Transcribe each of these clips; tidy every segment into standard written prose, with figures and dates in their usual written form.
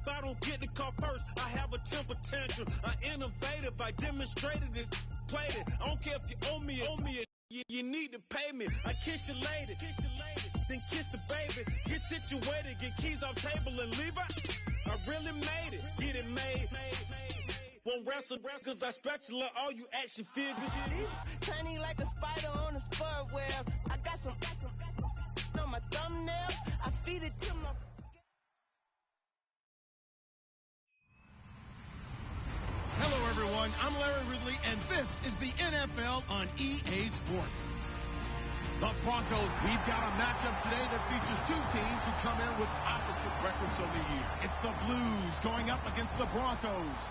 If I don't get the call first, I have a temper tantrum. I innovative, I demonstrated this, played it. I don't care if you owe me it. You need to pay me. I kiss your lady, then kiss the baby. Get situated, get keys off table and leave her. I really made it, get it made. Won't wrestle, cause I special all you action figures. Tiny like a spider on a spud web. I got some on my thumbnail. I feed it to my... Hello, everyone. I'm Larry Ridley, and this is the NFL on EA Sports. The Broncos, we've got a matchup today that features two teams who come in with opposite records on the year. It's the Blues going up against the Broncos.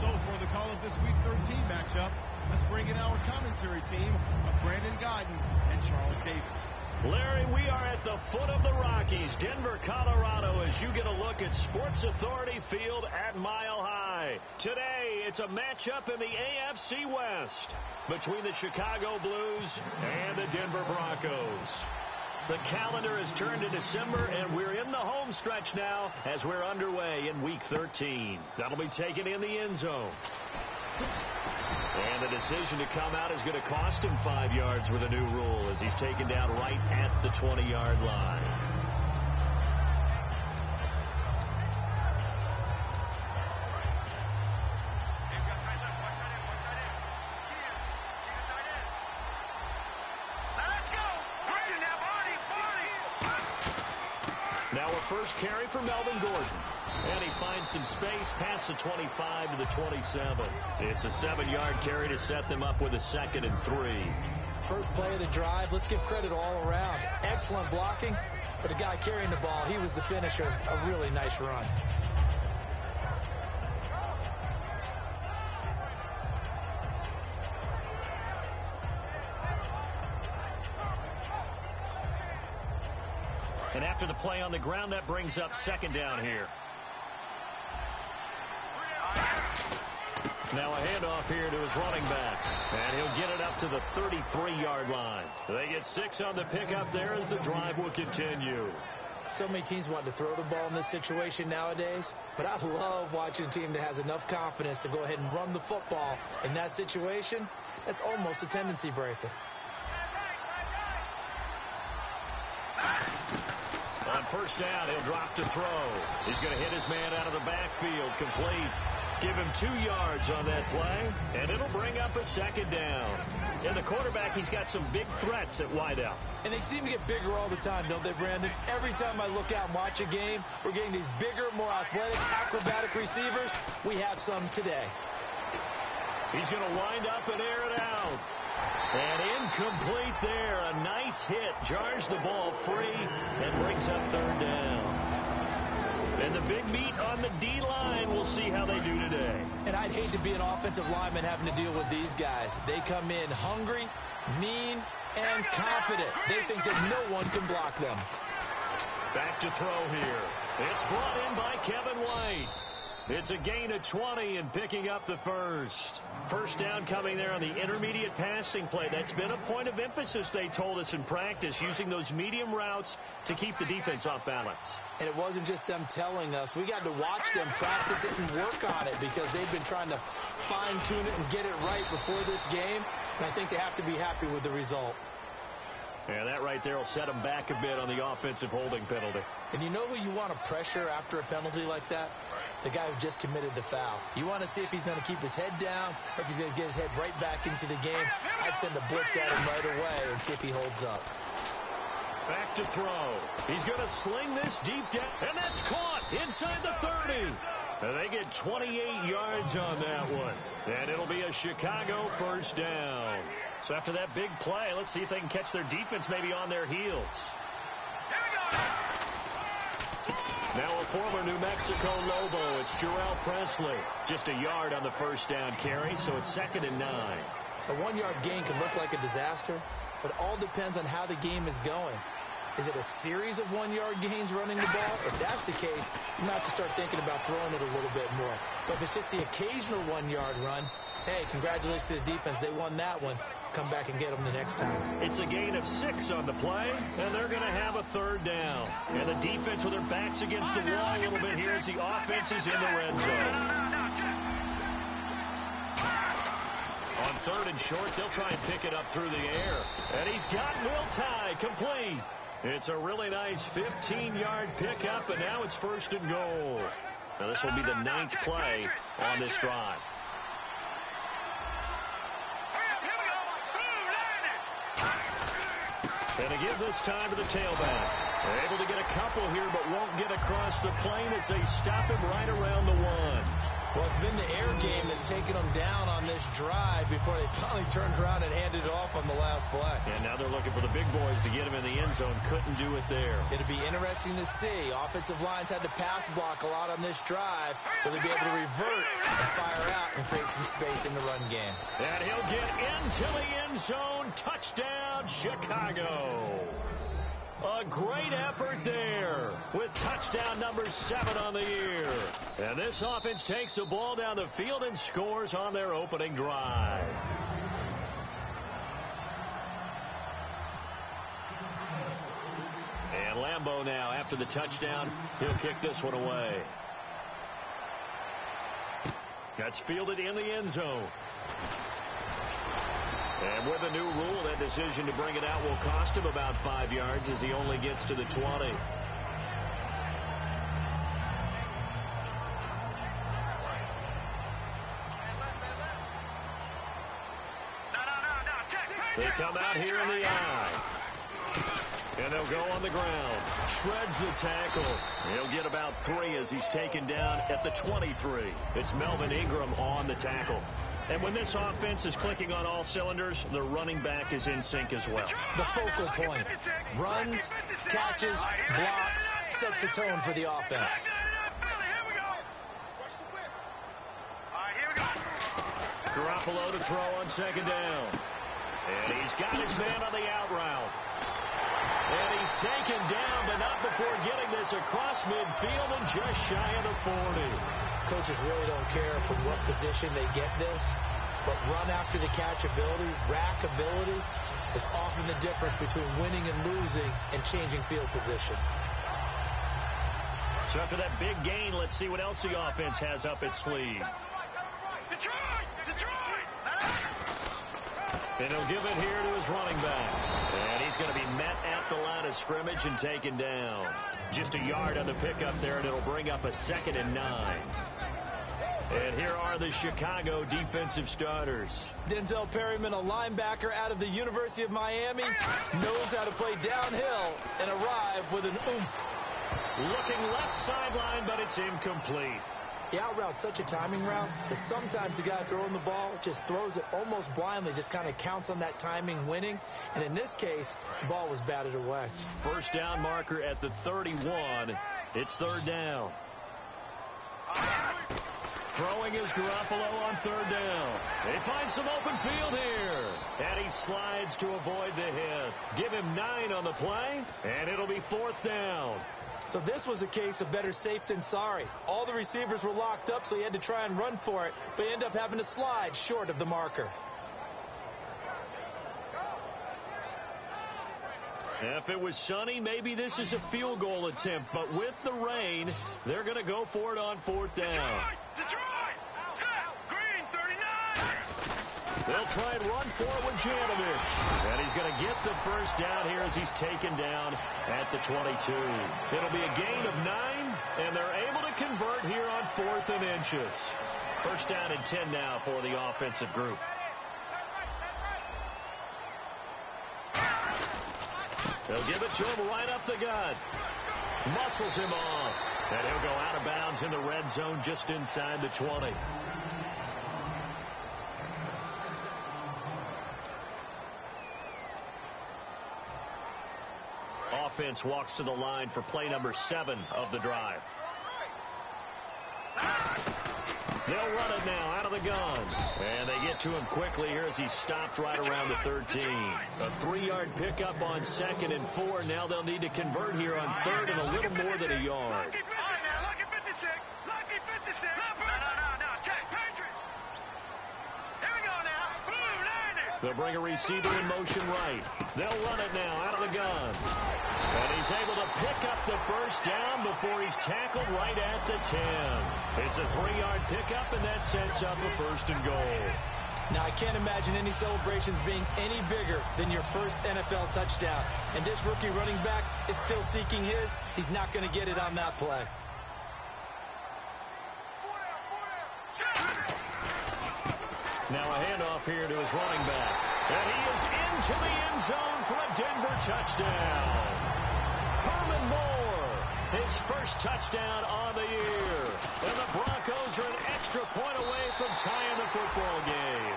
So for the call of this Week 13 matchup, let's bring in our commentary team of Brandon Godden and Charles Davis. Larry, we are at the foot of the Rockies, Denver, Colorado, as you get a look at Sports Authority Field at Mile High. Today, it's a matchup in the AFC West between the Chicago Blues and the Denver Broncos. The calendar has turned to December, and we're in the home stretch now as we're underway in Week 13. That'll be taken in the end zone. And the decision to come out is going to cost him 5 yards with a new rule as he's taken down right at the 20-yard line. Now a first carry for Melvin Gordon. And he finds some space past the 25 to the 27. It's a 7-yard carry to set them up with a 2nd and 3. First play of the drive, let's give credit all around. Excellent blocking, but the guy carrying the ball, he was the finisher. A really nice run. And after the play on the ground, that brings up 2nd down here. Now a handoff here to his running back. And he'll get it up to the 33-yard line. They get 6 on the pickup there as the drive will continue. So many teams want to throw the ball in this situation nowadays, but I love watching a team that has enough confidence to go ahead and run the football. In that situation, that's almost a tendency breaker. On first down, he'll drop to throw. He's going to hit his man out of the backfield, complete. Give him 2 yards on that play, and it'll bring up a 2nd down. And the quarterback, he's got some big threats at wideout. And they seem to get bigger all the time, don't they, Brandon? Every time I look out and watch a game, we're getting these bigger, more athletic, acrobatic receivers. We have some today. He's going to wind up and air it out. And incomplete there. A nice hit. Jars the ball free and brings up 3rd down. And the big meat on the D-line. We'll see how they do today. And I'd hate to be an offensive lineman having to deal with these guys. They come in hungry, mean, and confident. They think that no one can block them. Back to throw here. It's brought in by Kevin White. It's a gain of 20 and picking up the first. First down coming there on the intermediate passing play. That's been a point of emphasis, they told us in practice, using those medium routes to keep the defense off balance. And it wasn't just them telling us. We got to watch them practice it and work on it because they've been trying to fine-tune it and get it right before this game. And I think they have to be happy with the result. Yeah, that right there will set them back a bit on the offensive holding penalty. And you know who you want to pressure after a penalty like that? The guy who just committed the foul. You want to see if he's going to keep his head down or if he's going to get his head right back into the game. I'd send a blitz at him right away and see if he holds up. Back to throw. He's going to sling this deep down, and that's caught inside the 30. And they get 28 yards on that one. And it'll be a Chicago first down. So after that big play, let's see if they can catch their defense maybe on their heels. Now a former New Mexico Lobo. It's Jarrell Presley. Just a yard on the first down carry, so it's 2nd and 9. A 1-yard gain can look like a disaster, but it all depends on how the game is going. Is it a series of 1-yard gains running the ball? If that's the case, you might have to start thinking about throwing it a little bit more. But if it's just the occasional 1-yard run, hey, congratulations to the defense. They won that one. come back and get them the next time. It's a gain of 6 on the play, and they're going to have a third down. And the defense with their backs against the wall a little bit here as the offense is in the red zone. On 3rd and short, they'll try and pick it up through the air. And he's got Will Tye complete. It's a really nice 15-yard pickup, and now it's 1st and goal. Now this will be the 9th play on this drive. And to give this time to the tailback. They're able to get a couple here, but won't get across the plane as they stop him right around the 1. Well, it's been the air game that's taken them down on this drive before they finally turned around and handed it off on the last play. And now they're looking for the big boys to get him in the end zone. Couldn't do it there. It'll be interesting to see. Offensive lines had to pass block a lot on this drive. Will they be able to revert and fire out and create some space in the run game? And he'll get into the end zone. Touchdown, Chicago. A great effort there with touchdown number 7 on the year. And this offense takes the ball down the field and scores on their opening drive. And Lambeau now, after the touchdown, he'll kick this one away. That's fielded in the end zone. And with a new rule, that decision to bring it out will cost him about 5 yards as he only gets to the 20. They come out here in the eye. And they'll go on the ground. Shreds the tackle. He'll get about 3 as he's taken down at the 23. It's Melvin Ingram on the tackle. And when this offense is clicking on all cylinders, the running back is in sync as well. The focal point. Runs, catches, blocks, sets the tone for the offense. Garoppolo to throw on 2nd down. And he's got his man on the out route. And he's taken down, but not before getting this across midfield and just shy of the 40. Coaches really don't care from what position they get this, but run after the catch ability, rack ability, is often the difference between winning and losing and changing field position. So after that big gain, let's see what else the offense has up its sleeve. And he'll give it here to his running back. And he's going to be met at the line of scrimmage and taken down. Just a yard on the pickup there, and it'll bring up a 2nd and 9. And here are the Chicago defensive starters. Denzel Perryman, a linebacker out of the University of Miami, knows how to play downhill and arrive with an oomph. Looking left sideline, but it's incomplete. The out route's such a timing route that sometimes the guy throwing the ball just throws it almost blindly, just kind of counts on that timing winning. And in this case, the ball was batted away. 1st down marker at the 31. It's 3rd down. Throwing is Garoppolo on 3rd down. They find some open field here. And he slides to avoid the hit. Give him 9 on the play, and it'll be 4th down. So this was a case of better safe than sorry. All the receivers were locked up, so he had to try and run for it, but he ended up having to slide short of the marker. If it was sunny, maybe this is a field goal attempt, but with the rain, they're going to go for it on 4th down. They'll try and run for it with Janovich. And he's going to get the 1st down here as he's taken down at the 22. It'll be a gain of 9, and they're able to convert here on 4th and inches. 1st down and 10 now for the offensive group. They'll give it to him right up the gut. Muscles him off. And he'll go out of bounds in the red zone just inside the 20. Offense walks to the line for play number 7 of the drive. They'll run it now out of the gun. And they get to him quickly here as he's stopped right around the 13. A 3-yard pickup on 2nd and 4. Now they'll need to convert here on 3rd and a little more than a yard. They'll bring a receiver in motion right. They'll run it now out of the gun. And he's able to pick up the first down before he's tackled right at the 10. It's a 3-yard pickup, and that sets up a 1st and goal. Now, I can't imagine any celebrations being any bigger than your first NFL touchdown. And this rookie running back is still seeking his. He's not going to get it on that play. Now a handoff here to his running back. And he is into the end zone for a Denver touchdown. Herman Moore, his first touchdown on the year. And the Broncos are an extra point away from tying the football game.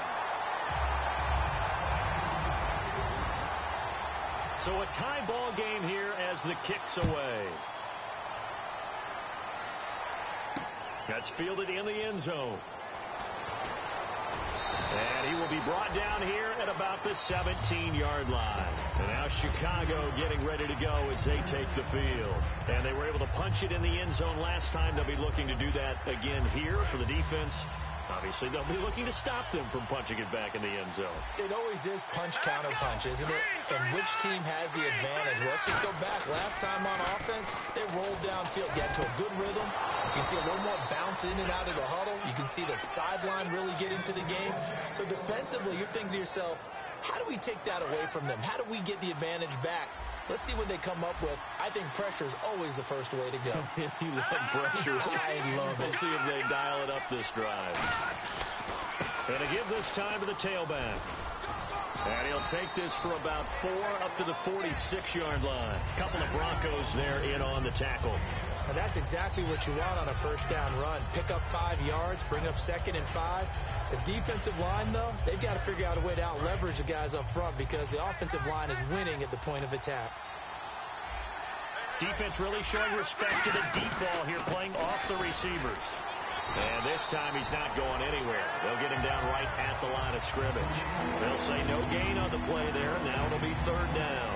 So a tie ball game here as the kick's away. That's fielded in the end zone. And he will be brought down here at about the 17-yard line. And now Chicago getting ready to go as they take the field. And they were able to punch it in the end zone last time. They'll be looking to do that again here for the defense. Obviously, they'll be looking to stop them from punching it back in the end zone. It always is punch-counter-punch, isn't it? And which team has the advantage? Well, let's just go back. Last time on offense, they rolled downfield, get to a good rhythm. You can see a little more bounce in and out of the huddle. You can see the sideline really get into the game. So defensively, you're thinking to yourself, how do we take that away from them? How do we get the advantage back? Let's see what they come up with. I think pressure is always the first way to go. You love pressure. I love it. We'll see if they dial it up this drive. And to give this time to the tailback. And he'll take this for about 4 up to the 46-yard line. A couple of Broncos there in on the tackle. And that's exactly what you want on a first down run. Pick up 5 yards, bring up 2nd and 5. The defensive line, though, they've got to figure out a way to out-leverage the guys up front because the offensive line is winning at the point of attack. Defense really showing respect to the deep ball here, playing off the receivers. And this time he's not going anywhere. They'll get him down right at the line of scrimmage. They'll say no gain on the play there. Now it'll be 3rd down.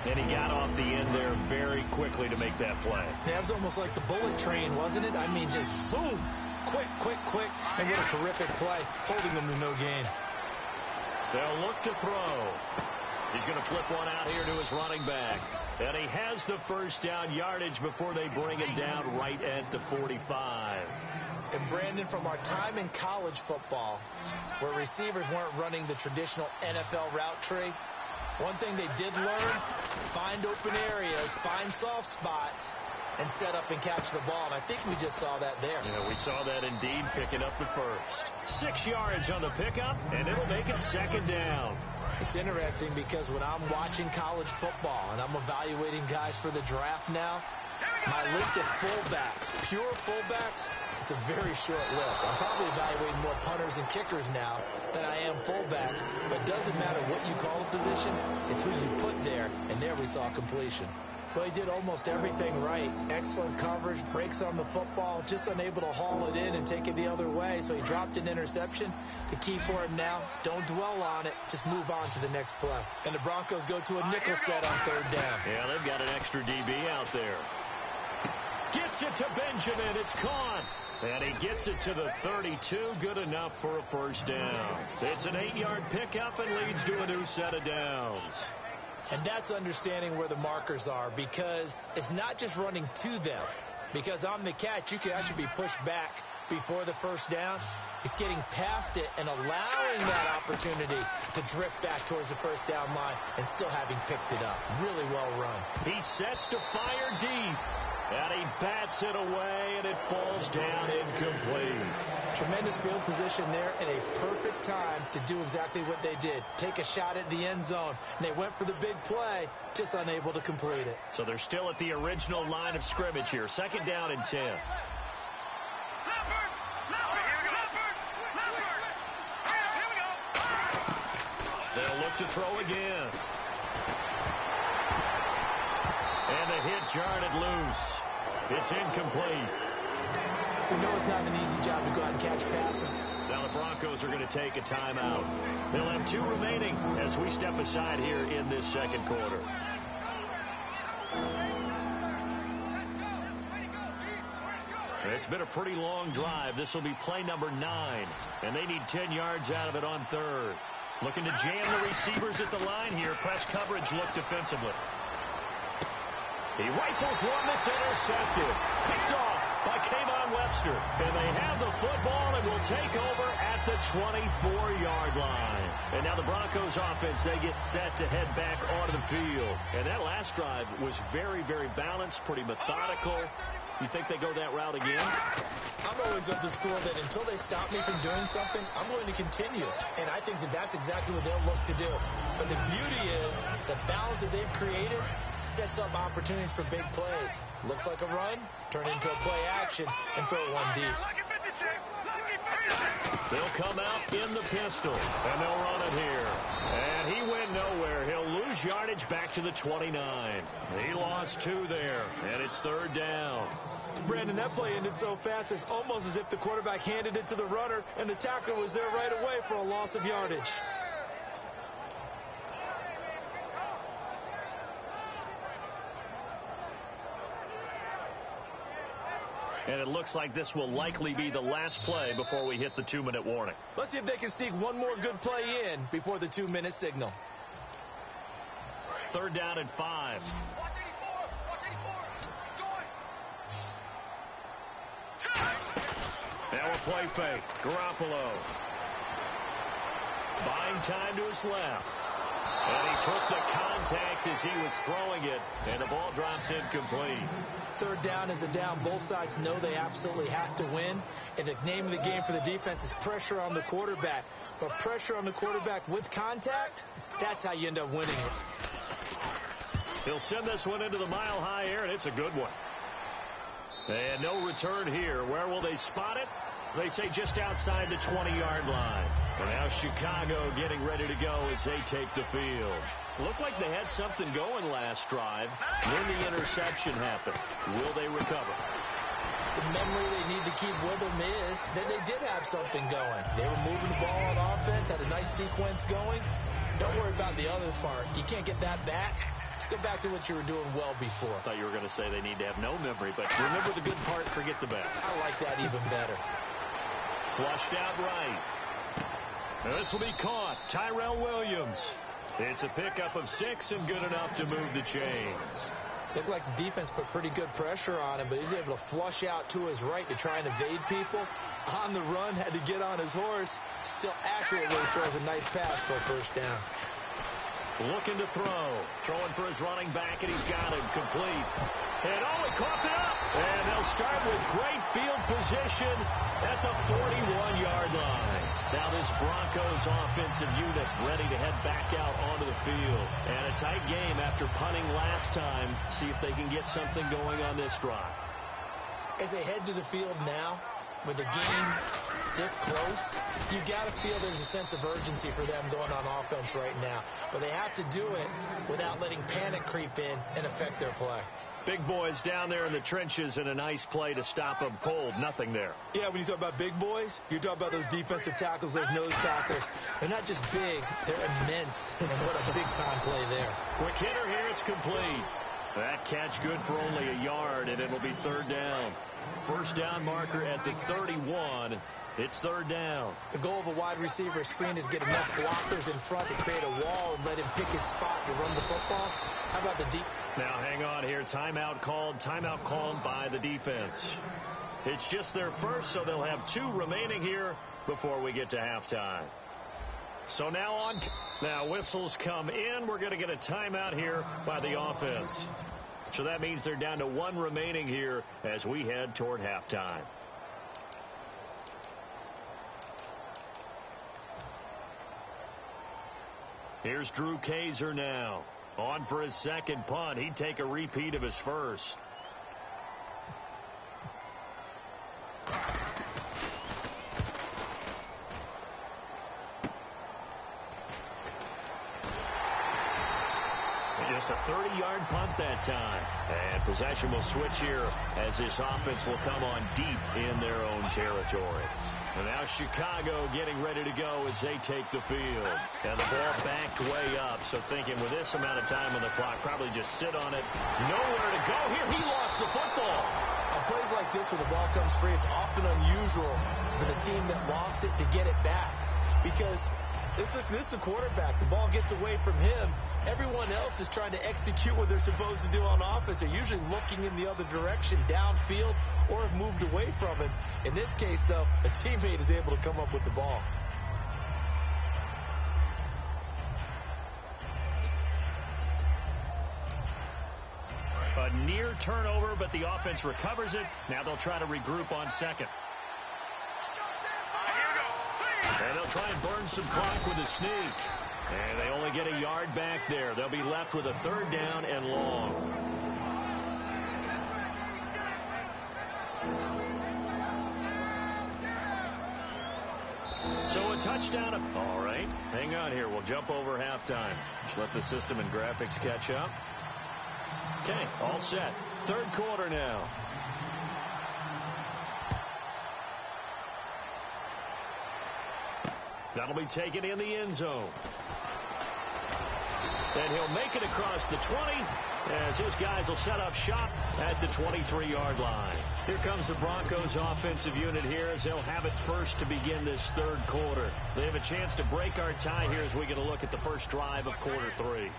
And he got off the end there very quickly to make that play. That was almost like the bullet train, wasn't it? I mean, just zoom. Quick, quick, quick. And what a terrific play, holding them to no gain. They'll look to throw. He's going to flip one out here to his running back. And he has the first down yardage before they bring him down right at the 45. And Brandon, from our time in college football, where receivers weren't running the traditional NFL route tree, one thing they did learn, find open areas, find soft spots, and set up and catch the ball. And I think we just saw that there. Yeah, we saw that indeed, picking up the first. 6 yards on the pickup, and it'll make it 2nd down. It's interesting because when I'm watching college football and I'm evaluating guys for the draft now, my list of fullbacks, pure fullbacks, it's a very short list. I'm probably evaluating more punters and kickers now than I am fullbacks. But it doesn't matter what you call a position, it's who you put there. And there we saw completion. Well, he did almost everything right. Excellent coverage, breaks on the football, just unable to haul it in and take it the other way. So he dropped an interception. The key for him now, don't dwell on it. Just move on to the next play. And the Broncos go to a nickel set on 3rd down. Yeah, they've got an extra DB out there. Gets it to Benjamin. It's caught. And he gets it to the 32. Good enough for a first down. It's an 8-yard pickup and leads to a new set of downs. And that's understanding where the markers are, because it's not just running to them. Because on the catch, you can actually be pushed back before the first down. It's getting past it and allowing that opportunity to drift back towards the first down line and still having picked it up. Really well run. He sets to fire deep. And he bats it away, and it falls down incomplete. Tremendous field position there and a perfect time to do exactly what they did. Take a shot at the end zone. And they went for the big play, just unable to complete it. So they're still at the original line of scrimmage here. 2nd down and 10. They'll look to throw again. And the hit jarred it loose. It's incomplete. We know it's not an easy job to go out and catch passes. Now the Broncos are going to take a timeout. They'll have 2 remaining as we step aside here in this 2nd quarter. It's been a pretty long drive. This will be play number 9. And they need 10 yards out of it on 3rd. Looking to jam the receivers at the line here. Press coverage look defensively. He rifles one that's intercepted. Picked off by Kayvon Webster. And they have the football and will take over at the 24-yard line. And now the Broncos offense, they get set to head back onto the field. And that last drive was very, very balanced, pretty methodical. You think they go that route again? I'm always of the school that until they stop me from doing something, I'm going to continue. And I think that that's exactly what they'll look to do. But the beauty is the balance that they've created sets up opportunities for big plays. Looks like a run, turn into a play action, and throw one deep. They'll come out in the pistol, and they'll run it here. And he went nowhere. He'll lose yardage back to the 29. He lost 2 there, and it's 3rd down. Brandon, that play ended so fast, it's almost as if the quarterback handed it to the runner, and the tackler was there right away for a loss of yardage. And it looks like this will likely be the last play before we hit the 2-minute warning. Let's see if they can sneak one more good play in before the 2-minute signal. 3rd down and 5. Now a play fake. Garoppolo. Buying time to his left. And he took the contact as he was throwing it, and the ball drops incomplete. 3rd down is a down. Both sides know they absolutely have to win. And the name of the game for the defense is pressure on the quarterback. But pressure on the quarterback with contact, that's how you end up winning it. He'll send this one into the mile-high air, and it's a good one. And no return here. Where will they spot it? They say just outside the 20-yard line. And now Chicago getting ready to go as they take the field. Looked like they had something going last drive. Then the interception happened. Will they recover? The memory they need to keep with them is that they did have something going. They were moving the ball on offense, had a nice sequence going. Don't worry about the other part. You can't get that back. Let's go back to what you were doing well before. I thought you were going to say they need to have no memory, but remember the good part, forget the bad. I like that even better. Flushed out right. This will be caught. Tyrell Williams. It's a pickup of 6 and good enough to move the chains. Looked like the defense put pretty good pressure on him, but he's able to flush out to his right to try and evade people. On the run, had to get on his horse. Still accurately throws a nice pass for a 1st down. Looking to throw. Throwing for his running back, and he's got him complete. And he caught it up. And they'll start with great field position at the 41-yard line. Now this Broncos offensive unit ready to head back out onto the field. And a tight game after punting last time. See if they can get something going on this drive. As they head to the field now, with the game this close, you got to feel there's a sense of urgency for them going on offense right now. But they have to do it without letting panic creep in and affect their play. Big boys down there in the trenches and a nice play to stop them cold. Nothing there. Yeah, when you talk about big boys, you're talking about those defensive tackles, those nose tackles. They're not just big, they're immense. And what a big-time play there. Quick hitter here, it's complete. That catch good for only a yard, and it'll be 3rd down. 1st down marker at the 31. It's 3rd down. The goal of a wide receiver screen is get enough blockers in front to create a wall and let him pick his spot to run the football. How about the deep? Now hang on here. Timeout called by the defense. It's just their first, so they'll have 2 remaining here before we get to halftime. So now whistles come in. We're going to get a timeout here by the offense. So that means they're down to 1 remaining here as we head toward halftime. Here's Drew Kaiser now. On for his 2nd punt. He'd take a repeat of his first. Just a 30-yard punt that time. And possession will switch here as this offense will come on deep in their own territory. And now Chicago getting ready to go as they take the field. And the ball backed way up. So thinking with this amount of time on the clock, probably just sit on it. Nowhere to go here. He lost the football. On plays like this where the ball comes free, it's often unusual for the team that lost it to get it back. Because This is the quarterback. The ball gets away from him. Everyone else is trying to execute what they're supposed to do on offense. They're usually looking in the other direction, downfield, or have moved away from him. In this case, though, a teammate is able to come up with the ball. A near turnover, but the offense recovers it. Now they'll try to regroup on second. And they'll try and burn some clock with a sneak. And they only get a yard back there. They'll be left with a third down and long. So a touchdown. All right, hang on here. We'll jump over halftime. Just let the system and graphics catch up. Okay, all set. Third quarter now. That'll be taken in the end zone. And he'll make it across the 20 as his guys will set up shop at the 23-yard line. Here comes the Broncos offensive unit here as they'll have it first to begin this third quarter. They have a chance to break our tie here as we get a look at the first drive of quarter three.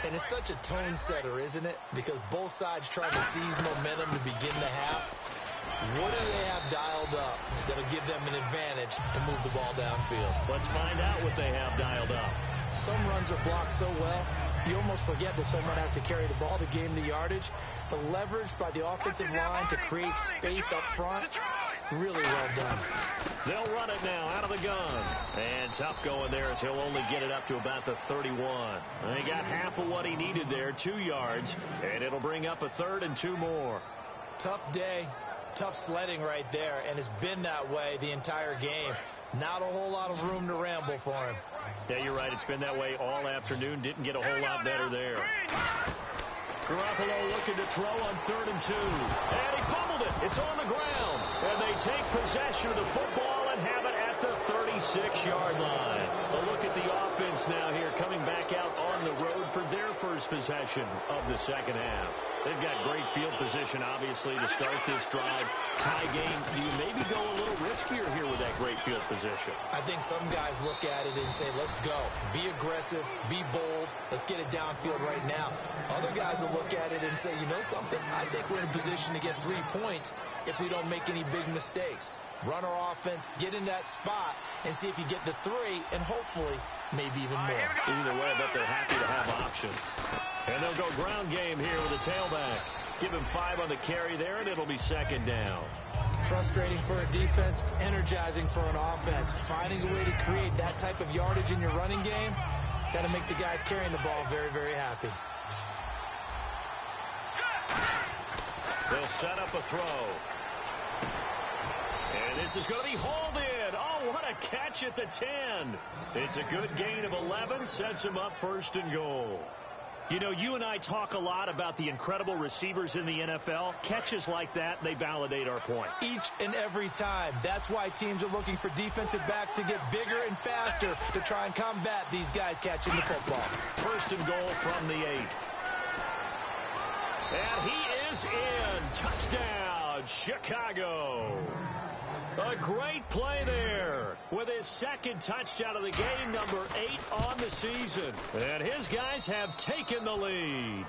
And it's such a tone setter, isn't it? Because both sides trying to seize momentum to begin the half. What do they have dialed up that'll give them an advantage to move the ball downfield? Let's find out what they have dialed up. Some runs are blocked so well, you almost forget that someone has to carry the ball to gain the yardage. The leverage by the offensive line to create space up front, really well done. They'll run it now out of the gun. And tough going there as he'll only get it up to about the 31. And he got half of what he needed there, 2 yards. And it'll bring up a third and 2 more. Tough day, tough sledding right there, and it's been that way the entire game. Not a whole lot of room to ramble for him. Yeah, you're right. It's been that way all afternoon. Didn't get a whole lot better there. Garoppolo looking to throw on 3rd and 2. And he fumbled it. It's on the ground. And they take possession of the football and have it at the 36-yard line. A look at the offense now here coming back out on the road for their first possession of the second half. They've got great field position, obviously, to start this drive. Tie game. Do you maybe go a little riskier here with that great field position? I think some guys look at it and say, let's go. Be aggressive. Be bold. Let's get it downfield right now. Other guys will look at it and say, you know something? I think we're in a position to get 3 points if we don't make any big mistakes. Run our offense, get in that spot, and see if you get the 3, and hopefully maybe even more. Either way, I bet they're happy to have options. And they'll go ground game here with a tailback. Give him 5 on the carry there, and it'll be second down. Frustrating for a defense, energizing for an offense. Finding a way to create that type of yardage in your running game, got to make the guys carrying the ball very, very happy. They'll set up a throw. And this is going to be hauled in. Oh, what a catch at the 10. It's a good gain of 11. Sets him up 1st and goal. You know, you and I talk a lot about the incredible receivers in the NFL. Catches like that, they validate our point. Each and every time. That's why teams are looking for defensive backs to get bigger and faster to try and combat these guys catching the football. 1st and goal from the 8. And he is in. Touchdown, Chicago. A great play there with his 2nd touchdown of the game, number 8 on the season. And his guys have taken the lead.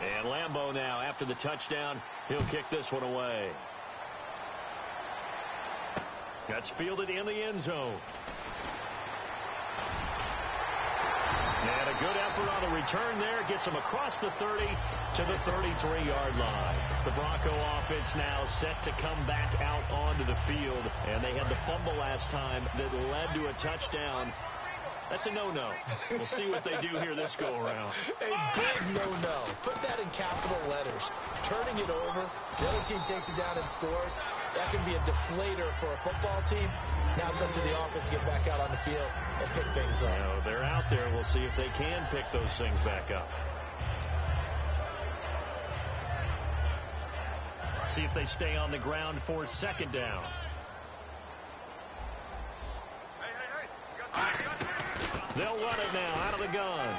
And Lambeau now, after the touchdown, he'll kick this one away. That's fielded in the end zone. And a good effort on the return there. Gets him across the 30 to the 33-yard line. The Bronco offense now set to come back out onto the field. And they had the fumble last time that led to a touchdown. That's a no-no. We'll see what they do here this go-around. A big no-no. Put that in capital letters. Turning it over, the other team takes it down and scores. That can be a deflator for a football team. Now it's up to the offense to get back out on the field and pick things up. You know, they're out there. We'll see if they can pick those things back up. See if they stay on the ground for 2nd down. They'll run it now out of the gun.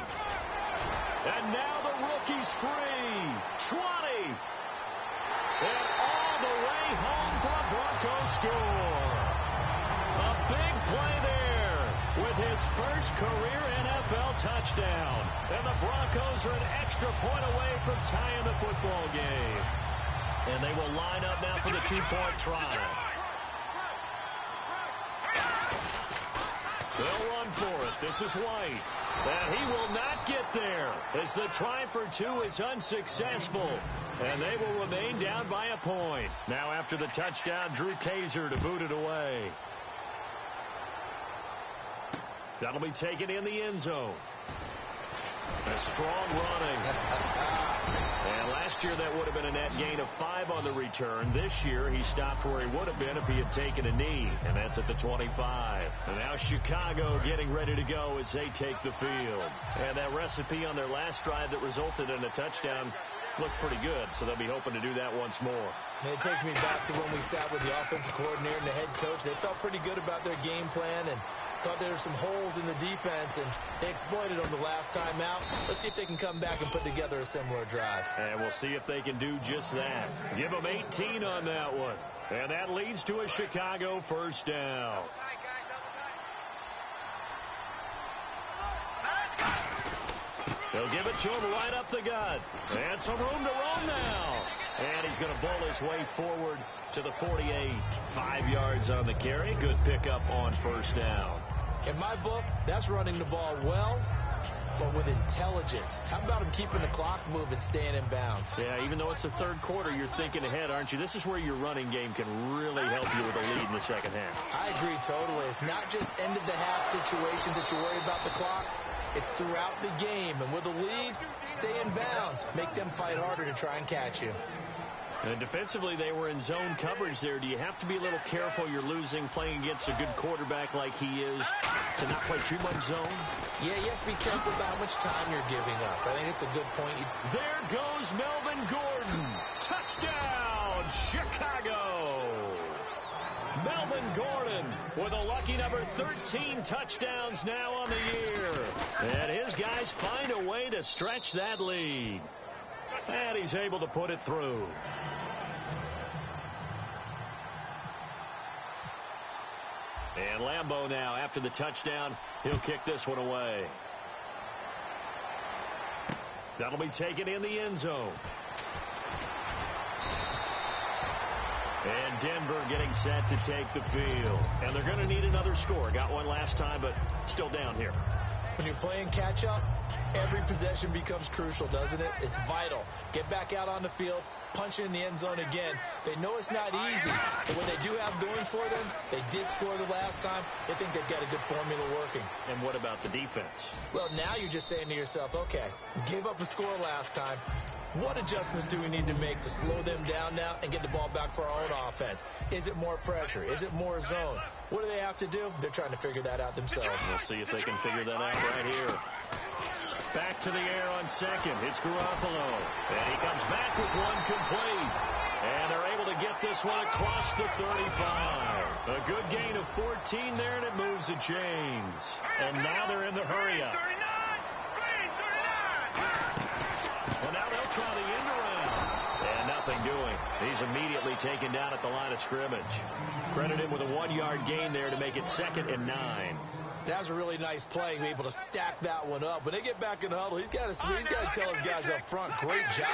And now the rookie's free. 20. And off the way home for a Broncos score. A big play there with his first career NFL touchdown. And the Broncos are an extra point away from tying the football game. And they will line up now for the two-point try. They'll run for it. This is White. And he will not get there as the try for two is unsuccessful. And they will remain down by a point. Now after the touchdown, Drew Kaiser to boot it away. That'll be taken in the end zone. A strong running. And last year that would have been a net gain of 5 on the return. This year he stopped where he would have been if he had taken a knee. And that's at the 25. And now Chicago getting ready to go as they take the field. And that recipe on their last drive that resulted in a touchdown looked pretty good. So they'll be hoping to do that once more. And it takes me back to when we sat with the offensive coordinator and the head coach. They felt pretty good about their game plan and thought there were some holes in the defense, and they exploited them the last time out. Let's see if they can come back and put together a similar drive. And we'll see if they can do just that. Give them 18 on that one. And that leads to a Chicago first down. They'll give it to him right up the gut. And some room to roam now. And he's going to bowl his way forward to the 48. 5 yards on the carry. Good pickup on first down. In my book, that's running the ball well, but with intelligence. How about him keeping the clock moving, staying in bounds? Yeah, even though it's the third quarter, you're thinking ahead, aren't you? This is where your running game can really help you with a lead in the second half. I agree totally. It's not just end-of-the-half situations that you worry about the clock. It's throughout the game. And with a lead, stay in bounds. Make them fight harder to try and catch you. And defensively, they were in zone coverage there. Do you have to be a little careful? You're losing, playing against a good quarterback like he is, to not play too much zone? Yeah, you have to be careful about how much time you're giving up. I think it's a good point. There goes Melvin Gordon. Touchdown, Chicago. Melvin Gordon with a lucky number 13 touchdowns now on the year. And his guys find a way to stretch that lead. And he's able to put it through. And Lambeau now, after the touchdown, he'll kick this one away. That'll be taken in the end zone. And Denver getting set to take the field. And they're going to need another score. Got one last time, but still down here. When you're playing catch-up, every possession becomes crucial, doesn't it? It's vital. Get back out on the field, punch it in the end zone again. They know it's not easy, but what they do have going for them, they did score the last time. They think they've got a good formula working. And what about the defense? Well, now you're just saying to yourself, okay, we gave up a score last time. What adjustments do we need to make to slow them down now and get the ball back for our own offense? Is it more pressure? Is it more zone? What do they have to do? They're trying to figure that out themselves. We'll see if they can figure that out right here. Back to the air on second. It's Garoppolo. And he comes back with one complete. And they're able to get this one across the 35. A good gain of 14 there, and it moves the chains. And now they're in the hurry-up. Well, now they'll try the end around. And nothing doing. He's immediately taken down at the line of scrimmage. Credit him with a 1-yard gain there to make it 2nd and 9. That was a really nice play, be able to stack that one up. When they get back in the huddle, he's got to tell his guys up front, great job.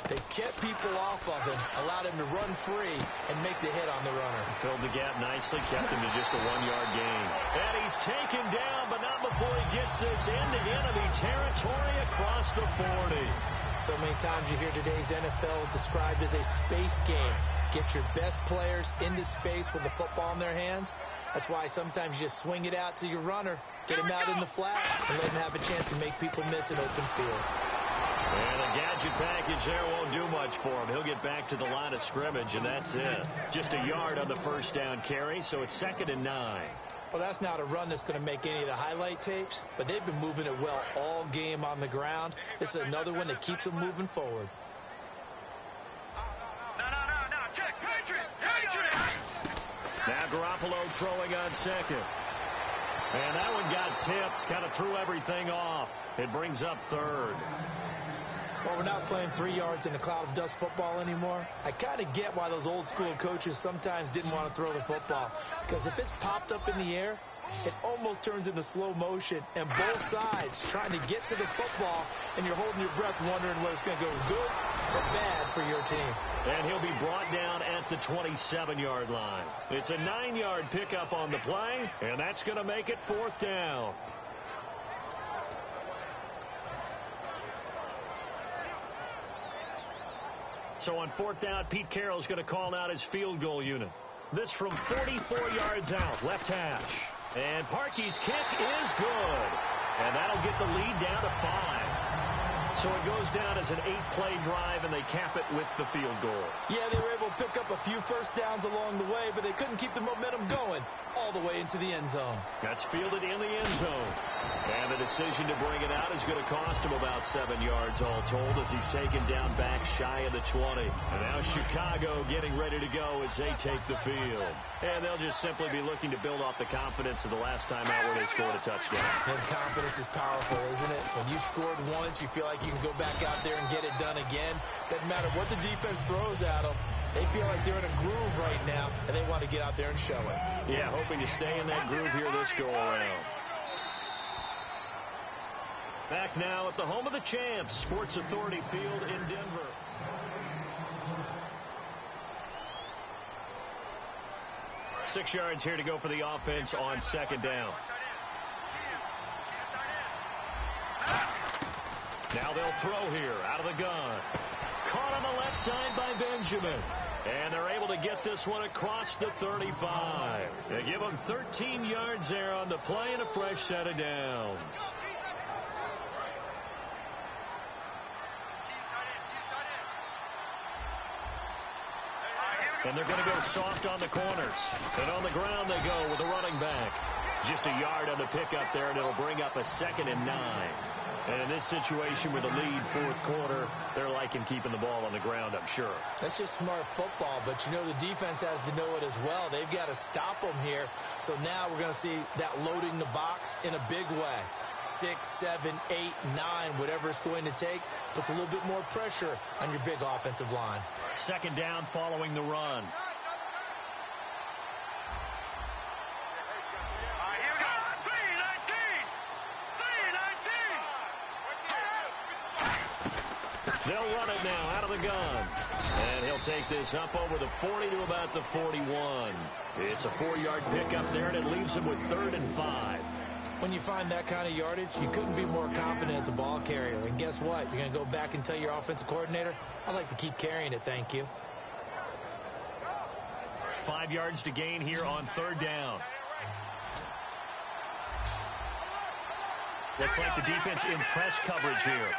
They kept people off of him, allowed him to run free and make the hit on the runner. Filled the gap nicely, kept him to just a 1-yard gain. And he's taken down, but not before he gets this into enemy territory across the 40. So many times you hear today's NFL described as a space game. Get your best players into space with the football in their hands. That's why sometimes you just swing it out to your runner, get him out in the flat, and let him have a chance to make people miss an open field. And a gadget package there won't do much for him. He'll get back to the line of scrimmage, and that's it. Just a yard on the first down carry, so it's 2nd and 9. Well, that's not a run that's going to make any of the highlight tapes, but they've been moving it well all game on the ground. This is another one that keeps them moving forward. Now Garoppolo throwing on second. And that one got tipped, kind of threw everything off. It brings up 3rd. Well, we're not playing 3 yards in a cloud of dust football anymore. I kind of get why those old school coaches sometimes didn't want to throw the football. Because if it's popped up in the air, it almost turns into slow motion. And both sides trying to get to the football, and you're holding your breath wondering whether it's going to go good or bad for your team. And he'll be brought down at the 27-yard line. It's a 9-yard pickup on the play, and that's going to make it 4th down. So on 4th down, Pete Carroll's going to call out his field goal unit. This from 44 yards out, left hash. And Parkey's kick is good. And that'll get the lead down to 5. So it goes down as an 8-play drive, and they cap it with the field goal. Yeah, they were able to pick up a few first downs along the way, but they couldn't keep the momentum going all the way into the end zone. That's fielded in the end zone. And the decision to bring it out is going to cost him about 7 yards all told as he's taken down back shy of the 20. And now Chicago getting ready to go as they take the field. And they'll just simply be looking to build off the confidence of the last time out where they scored a touchdown. And confidence is powerful, isn't it? When you scored once, you feel like you can go back out there and get it done again. Doesn't matter what the defense throws at them. They feel like they're in a groove right now, and they want to get out there and show it. Yeah, hoping to stay in that groove here this go-around. Back now at the home of the champs, Sports Authority Field in Denver. Six yards here to go for the offense on 2nd down. Now they'll throw here out of the gun. Caught on the left side by Benjamin. And they're able to get this one across the 35. They give them 13 yards there on the play and a fresh set of downs. And they're going to go soft on the corners. And on the ground they go with the running back. Just a yard on the pickup there, and it'll bring up a 2nd and 9. And in this situation with a lead 4th quarter, they're liking keeping the ball on the ground, I'm sure. That's just smart football, but you know the defense has to know it as well. They've got to stop them here. So now we're going to see that loading the box in a big way. 6, 7, 8, 9, whatever it's going to take, puts a little bit more pressure on your big offensive line. 2nd down following the run. They'll run it now out of the gun. And he'll take this up over the 40 to about the 41. It's a 4-yard pickup there, and it leaves him with 3rd and 5. When you find that kind of yardage, you couldn't be more confident as a ball carrier. And guess what? You're going to go back and tell your offensive coordinator, I'd like to keep carrying it, thank you. 5 yards to gain here on 3rd down. Looks like the defense in press coverage here.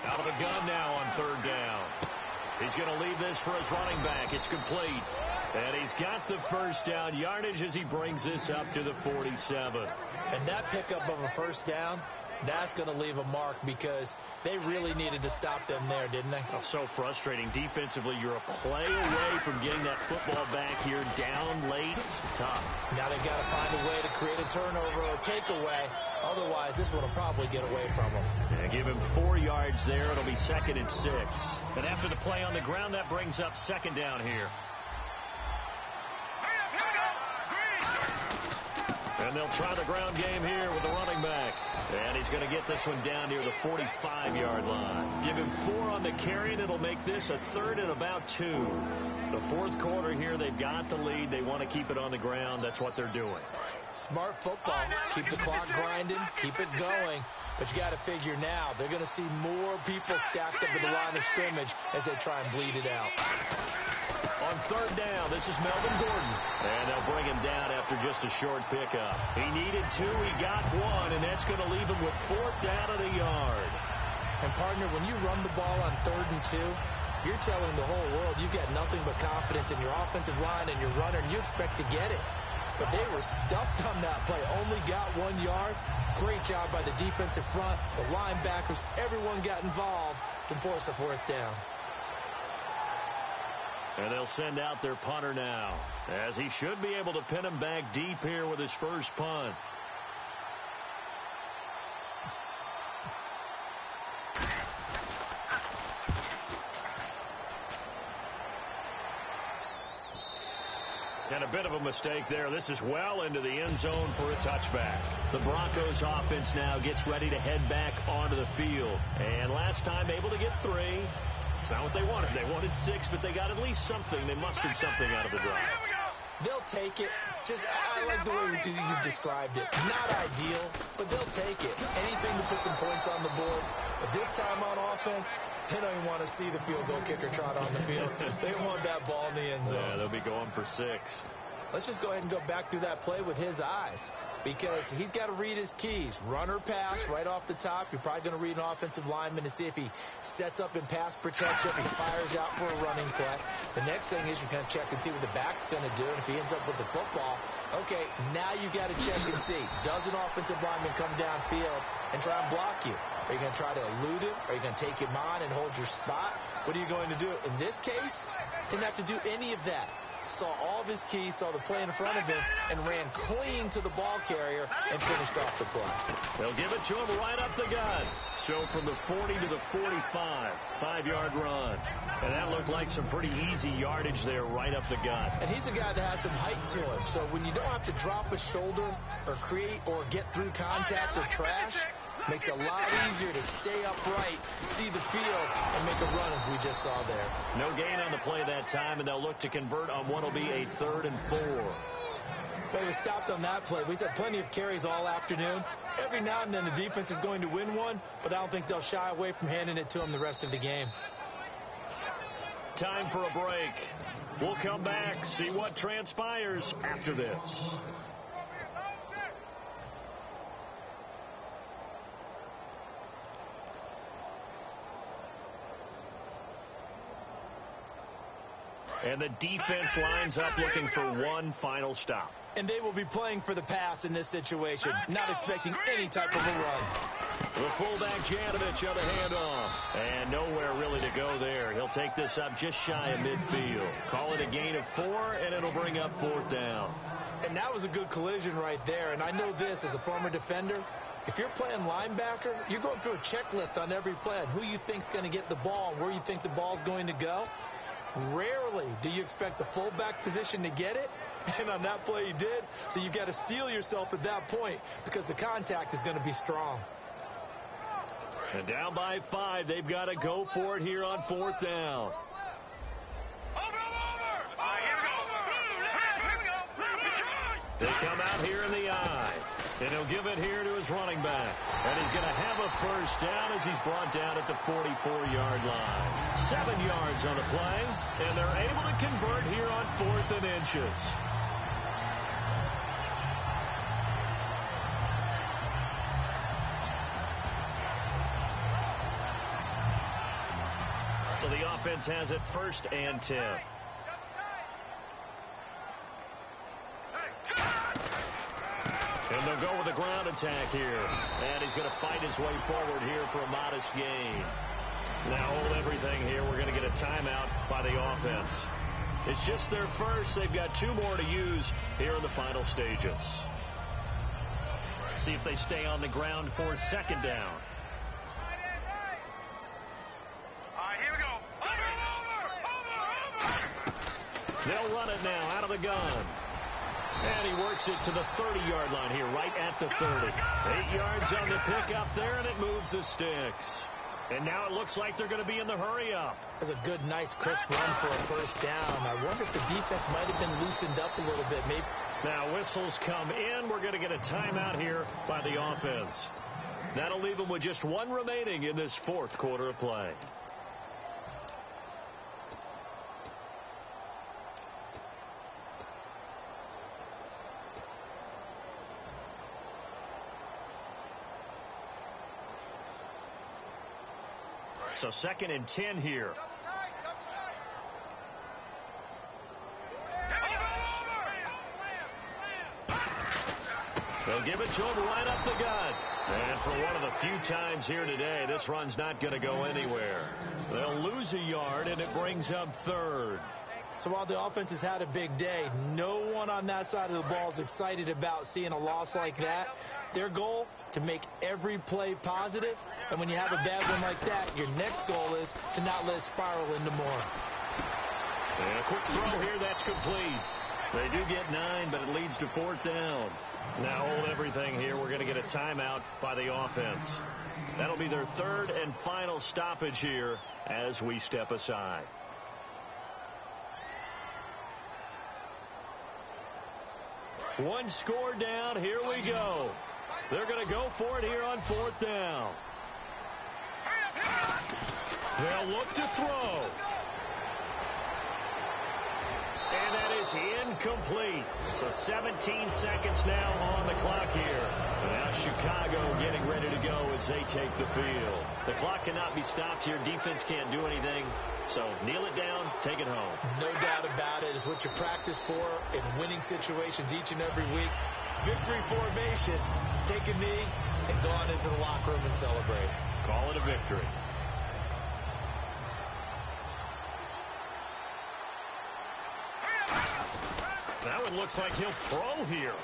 Out of the gun now on 3rd down. He's going to leave this for his running back. It's complete. And he's got the first down yardage as he brings this up to the 47. And that pickup of a first down, that's going to leave a mark because they really needed to stop them there, didn't they? Oh, so frustrating. Defensively, you're a play away from getting that football back here down late. Tough. Now they've got to find a way to create a turnover or a takeaway. Otherwise, this one will probably get away from them. Yeah, give him 4 yards there. It'll be 2nd and 6. And after the play on the ground, that brings up 2nd down here. And they'll try the ground game here with the running back. And he's going to get this one down near the 45-yard line. Give him 4 on the carry, and it'll make this a 3rd and about 2. The 4th quarter here, they've got the lead. They want to keep it on the ground. That's what they're doing. Smart football. Keep the clock grinding. Keep it going. But you got to figure now, they're going to see more people stacked up at the line of scrimmage as they try and bleed it out. On 3rd down, this is Melvin Gordon. And they'll bring him down after just a short pickup. He needed 2, he got 1, and that's going to leave him with 4th down at a yard. And, partner, when you run the ball on 3rd and 2, you're telling the whole world you've got nothing but confidence in your offensive line and your runner, and you expect to get it. But they were stuffed on that play, only got 1 yard. Great job by the defensive front, the linebackers, everyone got involved to force a 4th down. And they'll send out their punter now, as he should be able to pin him back deep here with his first punt. mistake there. This is well into the end zone for a touchback. The Broncos offense now gets ready to head back onto the field. And last time able to get 3. It's not what they wanted. They wanted 6, but they got at least something. They mustered something out of the drive. They'll take it. I like the way you described it. Not ideal, but they'll take it. Anything to put some points on the board. But this time on offense, they don't even want to see the field goal kicker trot on the field. They want that ball in the end zone. Yeah, they'll be going for 6. Let's just go ahead and go back through that play with his eyes, because he's got to read his keys. Run or pass right off the top. You're probably going to read an offensive lineman to see if he sets up in pass protection, if he fires out for a running play. The next thing is you're going to check and see what the back's going to do, and if he ends up with the football, okay, now you got to check and see. Does an offensive lineman come downfield and try and block you? Are you going to try to elude him? Are you going to take him on and hold your spot? What are you going to do? In this case, didn't have to do any of that. Saw all of his keys, saw the play in front of him, and ran clean to the ball carrier and finished off the play. They'll give it to him right up the gut. So from the 40 to the 45, 5-yard run. And that looked like some pretty easy yardage there right up the gut. And he's a guy that has some height to him. So when you don't have to drop a shoulder or create or get through contact or trash, makes it a lot easier to stay upright, see the field, and make a run as we just saw there. No gain on the play that time, and they'll look to convert on what will be a 3rd and 4. Well, he was stopped on that play. We've had plenty of carries all afternoon. Every now and then the defense is going to win one, but I don't think they'll shy away from handing it to him the rest of the game. Time for a break. We'll come back, see what transpires after this. And the defense lines up looking for one final stop. And they will be playing for the pass in this situation, not expecting any type of a run. The fullback Janovich on the handoff. And nowhere really to go there. He'll take this up just shy of midfield. Call it a gain of 4, and it'll bring up 4th down. And that was a good collision right there. And I know this as a former defender. If you're playing linebacker, you're going through a checklist on every play on who you think's going to get the ball and where you think the ball's going to go. Rarely do you expect the fullback position to get it, and on that play he did, so you've got to steel yourself at that point because the contact is going to be strong. And down by 5, they've got to go for it here on 4th down. They come out here in the eye, and he'll give it here to his running back. And he's going to have a 1st down as he's brought down at the 44-yard line. 7 yards on the play, and they're able to convert here on 4th and inches. So the offense has it 1st and 10. And they'll go with a ground attack here. And he's going to fight his way forward here for a modest gain. Now hold everything here. We're going to get a timeout by the offense. It's just their first. They've got 2 more to use here in the final stages. See if they stay on the ground for 2nd down. They'll run it now out of the gun. And he works it to the 30-yard line here, right at the 30. 8 yards on the pickup there, and it moves the sticks. And now it looks like they're going to be in the hurry-up. That's a good, nice, crisp run for a 1st down. I wonder if the defense might have been loosened up a little bit. Maybe. Now whistles come in. We're going to get a timeout here by the offense. That'll leave them with just 1 remaining in this 4th quarter of play. So 2nd and 10 here. They'll give it to him right up the gut. And for one of the few times here today, this run's not going to go anywhere. They'll lose a yard, and it brings up 3rd. So while the offense has had a big day, no one on that side of the ball is excited about seeing a loss like that. Their goal, to make every play positive. And when you have a bad one like that, your next goal is to not let it spiral into more. And a quick throw here, that's complete. They do get 9, but it leads to 4th down. Now hold everything here. We're going to get a timeout by the offense. That'll be their 3rd and final stoppage here as we step aside. One score down. Here we go. They're going to go for it here on 4th down. They'll look to throw. And that is incomplete. So 17 seconds now on the clock here. And now Chicago getting ready to go as they take the field. The clock cannot be stopped here. Defense can't do anything. So kneel it down, take it home. No doubt about it. It's what you practice for in winning situations each and every week. Victory formation. Take a knee and go on into the locker room and celebrate. Call it a victory. That one looks like he'll throw here.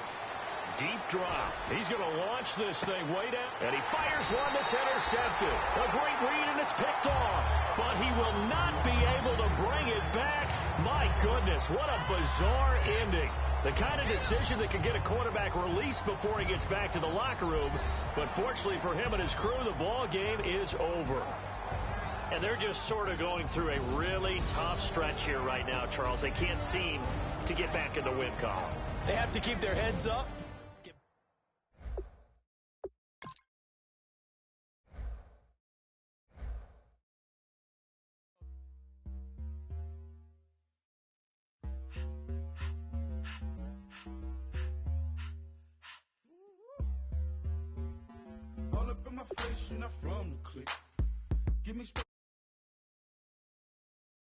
Deep drop. He's going to launch this thing way down. And he fires one that's intercepted. A great read, and it's picked off. But he will not be able to bring it back. My goodness, what a bizarre ending. The kind of decision that could get a quarterback released before he gets back to the locker room. But fortunately for him and his crew, the ball game is over. And they're just sort of going through a really tough stretch here right now, Charles. They can't seem to get back in the win column. They have to keep their heads up. All up in my face, you're not from the clique. Give me space.